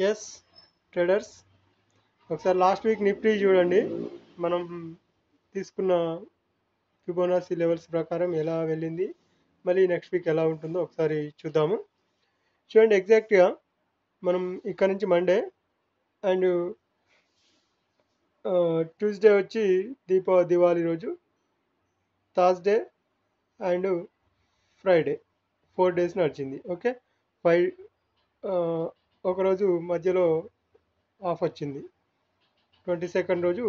Yes traders, ఒకసారి last week Nifty చూడండి. మనం తీసుకున్న ఫిబొనాసీ లెవెల్స్ ప్రకారం ఎలా వెళ్ళింది, మళ్ళీ నెక్స్ట్ వీక్ ఎలా ఉంటుందో ఒకసారి చూద్దాము. చూడండి, ఎగ్జాక్ట్గా మనం ఇక్కడ నుంచి మండే అండ్ ట్యూస్డే వచ్చి దివాళీ రోజు, థర్స్డే అండ్ ఫ్రైడే 4 డేస్ నడిచింది. ఓకే, 5 ఒకరోజు మధ్యలో ఆఫ్ వచ్చింది, 22nd రోజు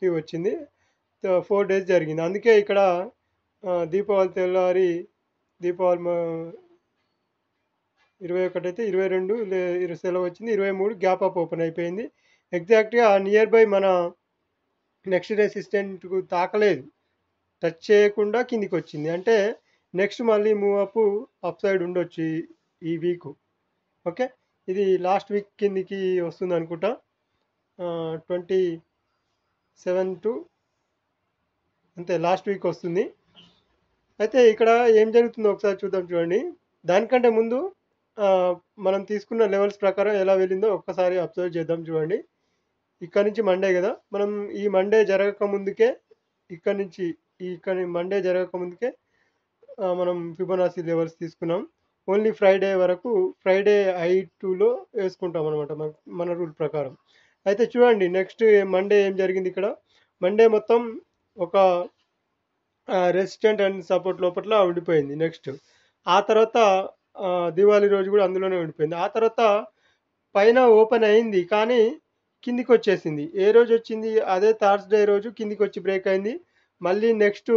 లీవ్ వచ్చింది. 4 డేస్ జరిగింది. అందుకే ఇక్కడ దీపావళి తెల్లారి, దీపావళి 21 అయితే 22 సెలవు వచ్చింది, 23 గ్యాప్ అప్ ఓపెన్ అయిపోయింది. ఎగ్జాక్ట్గా నియర్ బై మన నెక్స్ట్ రెసిస్టెంట్కు తాకలేదు, టచ్ చేయకుండా కిందికి వచ్చింది. అంటే నెక్స్ట్ మళ్ళీ మూవ్ అప్ సైడ్ ఉండొచ్చు ఈ వీక్. ఓకే, ఇది లాస్ట్ వీక్ కిందికి వస్తుంది అనుకుంటా, 27 టు అంతే లాస్ట్ వీక్ వస్తుంది. అయితే ఇక్కడ ఏం జరుగుతుందో ఒకసారి చూద్దాం. చూడండి, దానికంటే ముందు ఆ, మనం తీసుకున్న లెవెల్స్ ప్రకారం ఎలా వెళ్ళిందో ఒక్కసారి అబ్జర్వ్ చేద్దాం. చూడండి, ఇక్కడ నుంచి మండే కదా, మనం ఈ మండే జరగక ముందుకే, ఇక్కడ నుంచి మండే జరగక ముందుకే మనం ఫిబొనాసీ లెవెల్స్ తీసుకున్నాం. ఓన్లీ ఫ్రైడే వరకు, ఫ్రైడే I2లో వేసుకుంటాం అనమాట మన రూల్ ప్రకారం. అయితే చూడండి, నెక్స్ట్ మండే ఏం జరిగింది. ఇక్కడ మండే మొత్తం ఒక రెసిస్టెంట్ అండ్ సపోర్ట్ లోపల ఉండిపోయింది. నెక్స్ట్ ఆ తర్వాత దివాళీ రోజు కూడా అందులోనే ఉండిపోయింది. ఆ తర్వాత పైన ఓపెన్ అయింది కానీ కిందికి వచ్చేసింది. ఏ రోజు వచ్చింది? అదే థర్స్డే రోజు కిందికి వచ్చి బ్రేక్ అయింది. మళ్ళీ నెక్స్ట్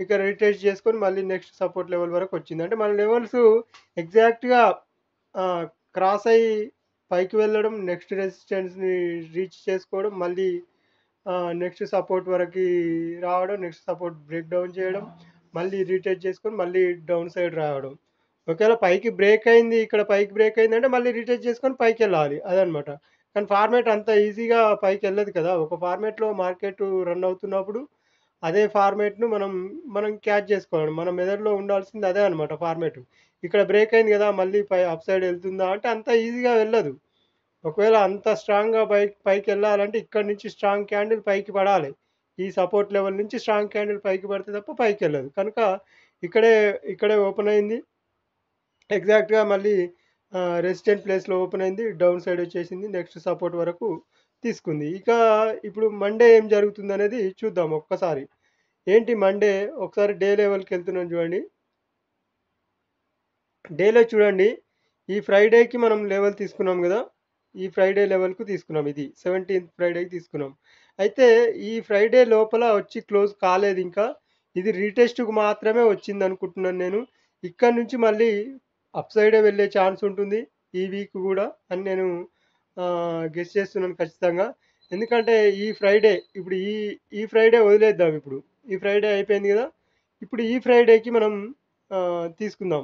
ఇక్కడ రిట్రేస్ చేసుకొని మళ్ళీ నెక్స్ట్ సపోర్ట్ లెవెల్ వరకు వచ్చింది. అంటే మన లెవెల్స్ ఎగ్జాక్ట్గా క్రాస్ అయ్యి పైకి వెళ్ళడం, నెక్స్ట్ రెసిస్టెన్స్ని రీచ్ చేసుకోవడం, మళ్ళీ నెక్స్ట్ సపోర్ట్ వరకు రావడం, నెక్స్ట్ సపోర్ట్ బ్రేక్ డౌన్ చేయడం, మళ్ళీ రీటెస్ట్ చేసుకొని మళ్ళీ డౌన్ సైడ్ రావడం. ఒకవేళ పైకి బ్రేక్ అయింది, ఇక్కడ పైకి బ్రేక్ అయింది అంటే మళ్ళీ రీటెస్ట్ చేసుకొని పైకి వెళ్ళాలి, అదనమాట. కానీ ఫార్మేట్ అంత ఈజీగా పైకి వెళ్ళదు కదా. ఒక ఫార్మేట్లో మార్కెట్ రన్ అవుతున్నప్పుడు అదే ఫార్మేట్ను మనం క్యాచ్ చేసుకోవాలి. మన మెదడులో ఉండాల్సింది అదే అనమాట ఫార్మేట్. ఇక్కడ బ్రేక్ అయింది కదా, మళ్ళీ అప్ సైడ్ వెళ్తుందా అంటే అంత ఈజీగా వెళ్ళదు. ఒకవేళ అంత స్ట్రాంగ్గా పైకి వెళ్ళాలంటే ఇక్కడ నుంచి స్ట్రాంగ్ క్యాండిల్ పైకి పడాలి. ఈ సపోర్ట్ లెవెల్ నుంచి స్ట్రాంగ్ క్యాండిల్ పైకి పడితే తప్ప పైకి వెళ్ళదు. కనుక ఇక్కడే ఇక్కడే ఓపెన్ అయింది. ఎగ్జాక్ట్గా మళ్ళీ రెసిస్టెంట్ ప్లేస్లో ఓపెన్ అయింది, డౌన్ సైడ్ వచ్చేసింది, నెక్స్ట్ సపోర్ట్ వరకు తీసుకుంది. ఇక ఇప్పుడు మండే ఏం జరుగుతుంది అనేది చూద్దాం ఒక్కసారి. ఏంటి మండే, ఒకసారి డే లెవెల్కి వెళ్తున్నాం. చూడండి, డేలో చూడండి, ఈ ఫ్రైడేకి మనం లెవెల్ తీసుకున్నాం కదా, ఈ ఫ్రైడే లెవెల్కు తీసుకున్నాం. ఇది 17th ఫ్రైడేకి తీసుకున్నాం. అయితే ఈ ఫ్రైడే లోపల వచ్చి క్లోజ్ కాలేదు ఇంకా. ఇది రీటెస్ట్కు మాత్రమే వచ్చింది అనుకుంటున్నాను నేను. ఇక్కడ నుంచి మళ్ళీ అప్ సైడే వెళ్ళే ఛాన్స్ ఉంటుంది ఈ వీక్ కూడా అని నేను గెస్ చేస్తున్నాను ఖచ్చితంగా. ఎందుకంటే ఈ ఫ్రైడే, ఇప్పుడు ఈ ఫ్రైడే వదిలేద్దాం. ఇప్పుడు ఈ ఫ్రైడే అయిపోయింది కదా, ఇప్పుడు ఈ ఫ్రైడేకి మనం తీసుకుందాం.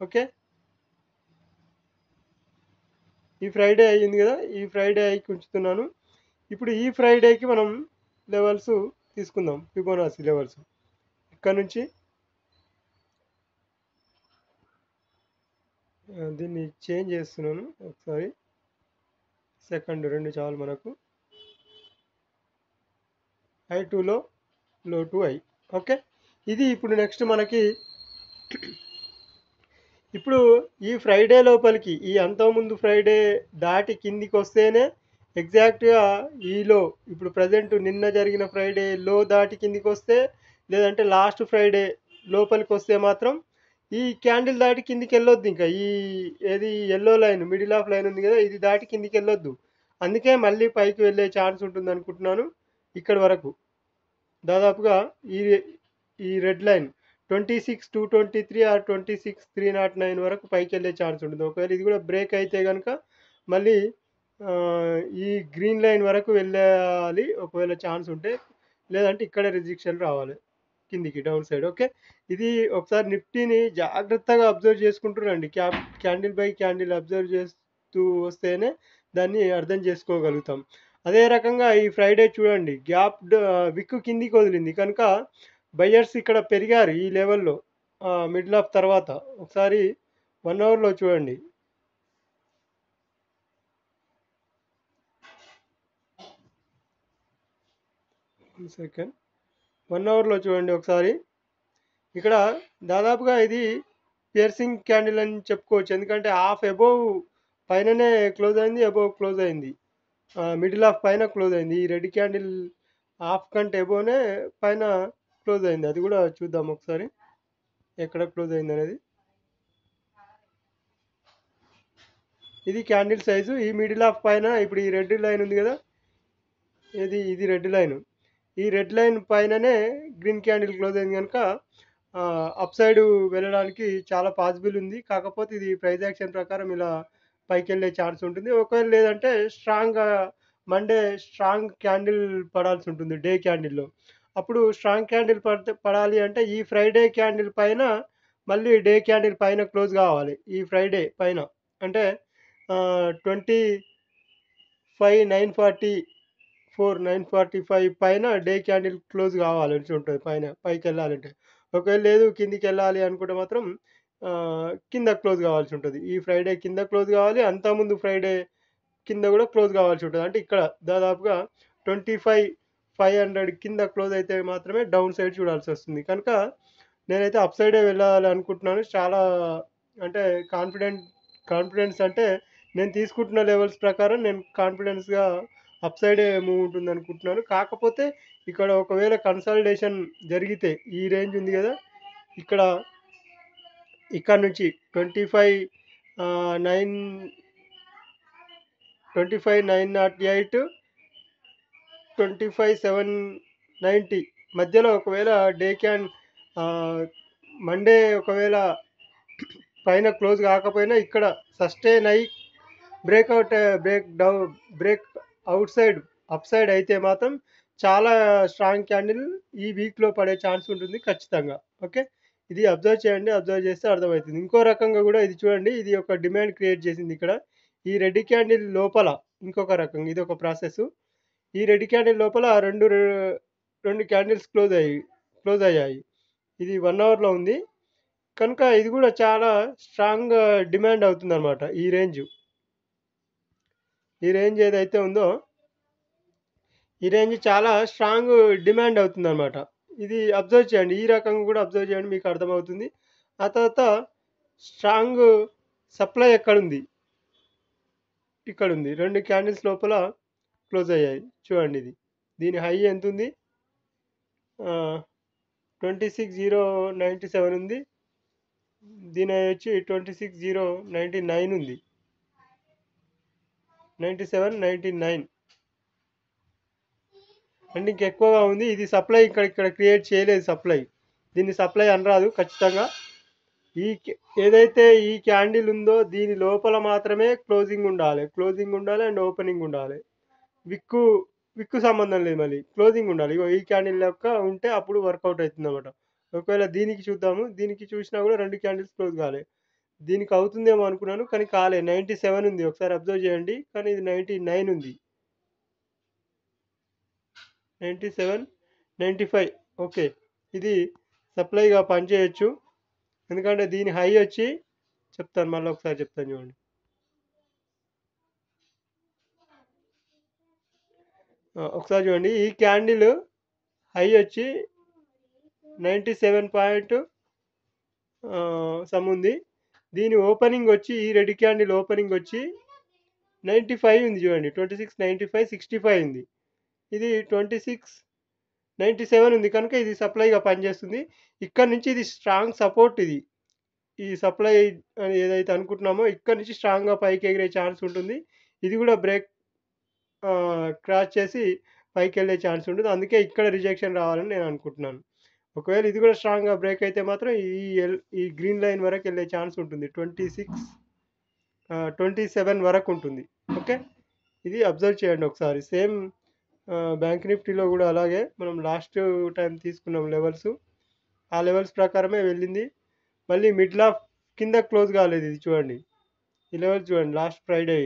ఓకే, ఈ ఫ్రైడే అయ్యింది కదా, ఈ ఫ్రైడే అయ్యి ఉంచుతున్నాను. ఇప్పుడు ఈ ఫ్రైడేకి మనం లెవెల్స్ తీసుకుందాం, ఫిబొనాసీ లెవెల్స్. ఇక్కడ నుంచి దీన్ని చేంజ్ చేస్తున్నాను ఒకసారి. సెకండ్ 2 చాలు మనకు. I2లో లో టు I. ఓకే, ఇది ఇప్పుడు నెక్స్ట్ మనకి. ఇప్పుడు ఈ ఫ్రైడే లోపలికి, ఈ అంతకుముందు ఫ్రైడే దాటి కిందికి వస్తేనే ఎగ్జాక్ట్గా ఈలో, ఇప్పుడు ప్రజెంట్ నిన్న జరిగిన ఫ్రైడే లో దాటి కిందికి వస్తే, లేదంటే లాస్ట్ ఫ్రైడే లోపలికి వస్తే మాత్రం ఈ క్యాండిల్ దాటి కిందికి వెళ్ళొద్దు. ఇంకా ఏది yellow line, middle of line ఉంది కదా, ఇది దాటి కిందికి వెళ్ళొద్దు. అందుకే మళ్ళీ పైకి వెళ్ళే ఛాన్స్ ఉంటుంది అనుకుంటున్నాను. ఇక్కడి వరకు దాదాపుగా ఈ ఈ రెడ్ లైన్ 26,223 ఆర్ 26,309 వరకు పైకి వెళ్ళే ఛాన్స్ ఉంటుంది. ఒకవేళ ఇది కూడా బ్రేక్ అయితే కనుక మళ్ళీ ఈ గ్రీన్ లైన్ వరకు వెళ్ళాలి ఒకవేళ ఛాన్స్ ఉంటే, లేదంటే ఇక్కడే రిజెక్షన్ రావాలి కిందికి డౌన్ సైడ్. ఓకే, ఇది ఒకసారి నిఫ్టీని జాగ్రత్తగా అబ్జర్వ్ చేసుకుంటూ రండి. క్యాండిల్ బై క్యాండిల్ అబ్జర్వ్ చేస్తూ వస్తేనే దాన్ని అర్థం చేసుకోగలుగుతాం. అదే రకంగా ఈ ఫ్రైడే చూడండి, విక్ కిందికి వదిలింది కనుక బయ్యర్స్ ఇక్కడ పెరిగారు ఈ లెవెల్లో మిడిల్ ఆఫ్ తర్వాత. ఒకసారి 1 అవర్లో చూడండి, సెకండ్ 1 అవర్లో చూడండి ఒకసారి. ఇక్కడ దాదాపుగా ఇది పియర్సింగ్ క్యాండిల్ అని చెప్పుకోవచ్చు. ఎందుకంటే హాఫ్ అబోవ్ పైననే క్లోజ్ అయింది, అబోవ్ క్లోజ్ అయింది. మిడిల్ ఆఫ్ పైన క్లోజ్ అయింది. ఈ రెడ్ క్యాండిల్ హాఫ్ కంటే అబోవ్నే పైన క్లోజ్ అయింది. అది కూడా చూద్దాం ఒకసారి ఎక్కడ క్లోజ్ అయింది అనేది. ఇది క్యాండిల్ సైజు. ఈ మిడిల్ ఆఫ్ పైన ఇప్పుడు ఈ రెడ్ లైన్ ఉంది కదా, ఇది రెడ్ లైన్. ఈ రెడ్ లైన్ పైననే గ్రీన్ క్యాండిల్ క్లోజ్ అయింది కనుక అప్ సైడ్ వెళ్ళడానికి చాలా పాసిబుల్ ఉంది. కాకపోతే ఇది ప్రైస్ యాక్షన్ ప్రకారం ఇలా పైకి వెళ్ళే ఛాన్స్ ఉంటుంది. ఒకవేళ లేదంటే మండే స్ట్రాంగ్ క్యాండిల్ పడాల్సి ఉంటుంది డే క్యాండిల్లో. అప్పుడు స్ట్రాంగ్ క్యాండిల్ పడాలి అంటే ఈ ఫ్రైడే క్యాండిల్ పైన మళ్ళీ డే క్యాండిల్ పైన క్లోజ్ కావాలి. ఈ ఫ్రైడే పైన అంటే 945 పైన డే క్యాండిల్ క్లోజ్ కావాల్సి ఉంటుంది. పైకి వెళ్ళాలంటే. ఒకవేళ లేదు కిందికి వెళ్ళాలి అనుకుంటే మాత్రం కింద క్లోజ్ కావాల్సి ఉంటుంది. ఈ ఫ్రైడే కింద క్లోజ్ కావాలి. అంతకుముందు ఫ్రైడే కింద కూడా క్లోజ్ కావాల్సి ఉంటుంది. అంటే ఇక్కడ దాదాపుగా 25,500 కింద క్లోజ్ అయితే మాత్రమే డౌన్ సైడ్ చూడాల్సి వస్తుంది. కనుక నేనైతే అప్ సైడే వెళ్ళాలి అనుకుంటున్నాను. చాలా అంటే కాన్ఫిడెన్స్ అంటే నేను తీసుకుంటున్న లెవెల్స్ ప్రకారం నేను కాన్ఫిడెన్స్గా అప్ సైడే మూవ్ ఉంటుంది అనుకుంటున్నాను. కాకపోతే ఇక్కడ ఒకవేళ కన్సాలిడేషన్ జరిగితే ఈ రేంజ్ ఉంది కదా, ఇక్కడ నుంచి 25,908 25,790 మధ్యలో ఒకవేళ మండే ఒకవేళ పైన క్లోజ్ కాకపోయినా ఇక్కడ సస్టైన్ అయ్యి break out side up side అయితే మాత్రం చాలా స్ట్రాంగ్ క్యాండిల్ ఈ వీక్లో పడే ఛాన్స్ ఉంటుంది ఖచ్చితంగా. ఓకే, ఇది అబ్జర్వ్ చేయండి. అబ్జర్వ్ చేస్తే అర్థమవుతుంది. ఇంకో రకంగా కూడా ఇది చూడండి. ఇది ఒక డిమాండ్ క్రియేట్ చేసింది ఇక్కడ. ఈ రెడ్ క్యాండిల్ లోపల ఇంకొక రకంగా ఇది ఒక ప్రాసెస్. ఈ రెడ్ క్యాండిల్ లోపల రెండు క్యాండిల్స్ క్లోజ్ అయ్యాయి. ఇది 1 అవర్లో ఉంది కనుక ఇది కూడా చాలా స్ట్రాంగ్ డిమాండ్ అవుతుంది అనమాట. ఈ రేంజ్ ఏదైతే ఉందో ఈ రేంజ్ చాలా స్ట్రాంగ్ డిమాండ్ అవుతుంది అనమాట. ఇది అబ్జర్వ్ చేయండి. ఈ రకంగా కూడా అబ్జర్వ్ చేయండి, మీకు అర్థమవుతుంది. ఆ తర్వాత స్ట్రాంగ్ సప్లై ఎక్కడుంది, ఇక్కడ ఉంది. 2 క్యాండిల్స్ లోపల క్లోజ్ అయ్యాయి చూడండి. దీని హై ఎంత ఉంది, 26,097 ఉంది. దీని వచ్చి 26,099 ఉంది. 97.99 అంటే ఇంకెక్కువగా ఉంది. ఇది సప్లై ఇక్కడ క్రియేట్ చేయలేదు. దీన్ని సప్లై అనరాదు ఖచ్చితంగా. ఏదైతే ఈ క్యాండిల్ ఉందో దీని లోపల మాత్రమే క్లోజింగ్ ఉండాలి అండ్ ఓపెనింగ్ ఉండాలి. విక్కు సంబంధం లేదు, మళ్ళీ క్లోజింగ్ ఉండాలి. ఈ క్యాండిల్ యొక్క ఉంటే అప్పుడు వర్కౌట్ అవుతుంది అన్నమాట. ఒకవేళ దీనికి చూద్దాము. దీనికి చూసినా కూడా 2 క్యాండిల్స్ క్లోజ్ కాలే. దీనికి అవుతుందేమో అనుకున్నాను కానీ కాలే. 97 ఉంది, ఒకసారి అబ్జర్వ్ చేయండి. కానీ ఇది 99 ఉంది. 97, 95. ఓకే, ఇది సప్లైగా పనిచేయచ్చు. ఎందుకంటే దీని హై వచ్చి చెప్తాను, మళ్ళీ ఒకసారి చెప్తాను చూడండి. ఒకసారి చూడండి. ఈ క్యాండిల్ హై వచ్చి 97 సమ్ ఉంది. దీని ఓపెనింగ్ వచ్చి ఈ రెడ్ క్యాండిల్ ఓపెనింగ్ వచ్చి 95 ఉంది చూడండి. 2695 65 ఉంది. ఇది 2697 ఉంది కనుక ఇది సప్లైగా పనిచేస్తుంది. ఇక్కడ నుంచి ఇది స్ట్రాంగ్ సపోర్ట్. ఈ సప్లై ఏదైతే అనుకుంటున్నామో ఇక్కడ నుంచి స్ట్రాంగ్గా పైకి ఎగిరే ఛాన్స్ ఉంటుంది. ఇది కూడా క్రాస్ చేసి పైకి వెళ్ళే ఛాన్స్ ఉంటుంది. అందుకే ఇక్కడ రిజెక్షన్ రావాలని నేను అనుకుంటున్నాను. ఒకవేళ ఇది కూడా స్ట్రాంగ్గా బ్రేక్ అయితే మాత్రం ఈ గ్రీన్ లైన్ వరకు వెళ్ళే ఛాన్స్ ఉంటుంది. 27 వరకు ఉంటుంది. ఓకే, ఇది అబ్జర్వ్ చేయండి ఒకసారి. సేమ్ బ్యాంక్ నిఫ్టీలో కూడా అలాగే మనం లాస్ట్ టైం తీసుకున్నాం లెవెల్స్. ఆ లెవెల్స్ ప్రకారమే వెళ్ళింది. మళ్ళీ మిడిల్ ఆఫ్ కింద క్లోజ్ కాలేదు. ఇది చూడండి, ఈ లెవెల్స్ చూడండి. లాస్ట్ ఫ్రైడే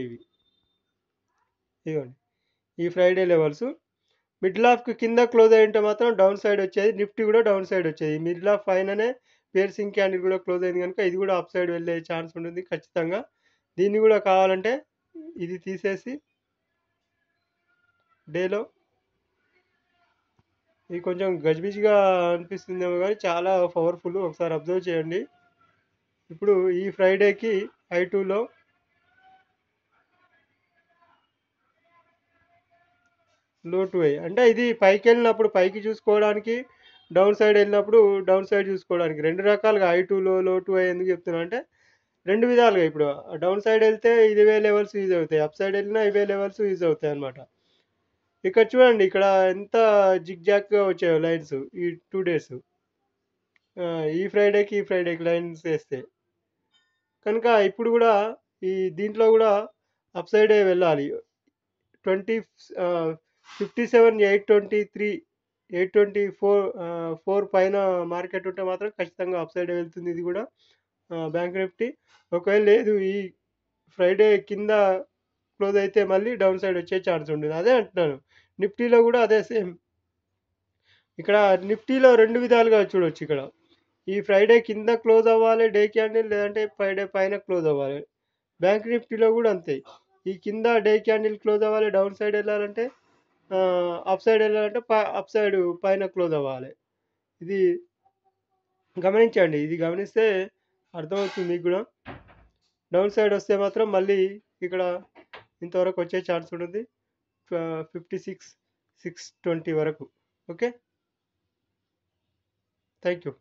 ఇదిగోండి, ఈ ఫ్రైడే లెవెల్స్. మిడిల్ ఆఫ్కి కింద క్లోజ్ అయి ఉంటే మాత్రం డౌన్ సైడ్ వచ్చేది. నిఫ్టీ కూడా డౌన్ సైడ్ వచ్చేది. మిడిల్ ఆఫ్ పైననే పియర్సింగ్ క్యాండిల్ కూడా క్లోజ్ అయింది కనుక ఇది కూడా అప్ సైడ్ వెళ్ళే ఛాన్స్ ఉంటుంది ఖచ్చితంగా. దీన్ని కూడా కావాలంటే ఇది తీసేసి డేలో ఇది కొంచెం గజిబిజిగా అనిపిస్తుందేమో కానీ చాలా పవర్ఫుల్. ఒకసారి అబ్జర్వ్ చేయండి. ఇప్పుడు ఈ ఫ్రైడేకి I2లో లో టు హై అంటే ఇది పైకి వెళ్ళినప్పుడు పైకి చూసుకోవడానికి, డౌన్ సైడ్ వెళ్ళినప్పుడు డౌన్ సైడ్ చూసుకోవడానికి, రెండు రకాలుగా I2లో టు హై ఎందుకు చెప్తున్నా అంటే రెండు విధాలుగా. ఇప్పుడు డౌన్ సైడ్ వెళ్తే ఇవే లెవెల్స్ యూజ్ అవుతాయి, అప్ సైడ్ వెళ్ళినా ఇవే లెవెల్స్ యూజ్ అవుతాయి అన్నమాట. ఇక్కడ చూడండి, ఇక్కడ ఎంత జిగ్జాగ్గా వచ్చాయో లైన్స్ ఈ 2 డేస్. ఈ ఫ్రైడేకి లైన్స్ వేస్తే కనుక ఇప్పుడు కూడా ఈ దీంట్లో కూడా అప్ సైడే వెళ్ళాలి. 20 57,823 824 పైన మార్కెట్ ఉంటే మాత్రం ఖచ్చితంగా అప్ సైడ్ వెళ్తుంది ఇది కూడా, బ్యాంక్ నిఫ్టీ. ఒకవేళ లేదు ఈ ఫ్రైడే కింద క్లోజ్ అయితే మళ్ళీ డౌన్ సైడ్ వచ్చే ఛాన్స్ ఉంటుంది. అదే అంటున్నాను, నిఫ్టీలో కూడా అదే సేమ్. ఇక్కడ నిఫ్టీలో రెండు విధాలుగా చూడొచ్చు. ఇక్కడ ఈ ఫ్రైడే కింద క్లోజ్ అవ్వాలి డే క్యాండిల్, లేదంటే ఫ్రైడే పైన క్లోజ్ అవ్వాలి. బ్యాంక్ నిఫ్టీలో కూడా అంతే, ఈ కింద డే క్యాండిల్ క్లోజ్ అవ్వాలి, డౌన్ సైడ్ వెళ్ళాలంటే అప్ సైడ్ వెళ్ళాలంటే అప్ సైడ్ పైన క్లోజ్ అవ్వాలి. ఇది గమనించండి, ఇది గమనిస్తే అర్థమవుతుంది మీకు కూడా. డౌన్ సైడ్ వస్తే మాత్రం మళ్ళీ ఇక్కడ ఇంతవరకు వచ్చే ఛాన్స్ ఉంటుంది, 56,620 వరకు. Okay, thank you.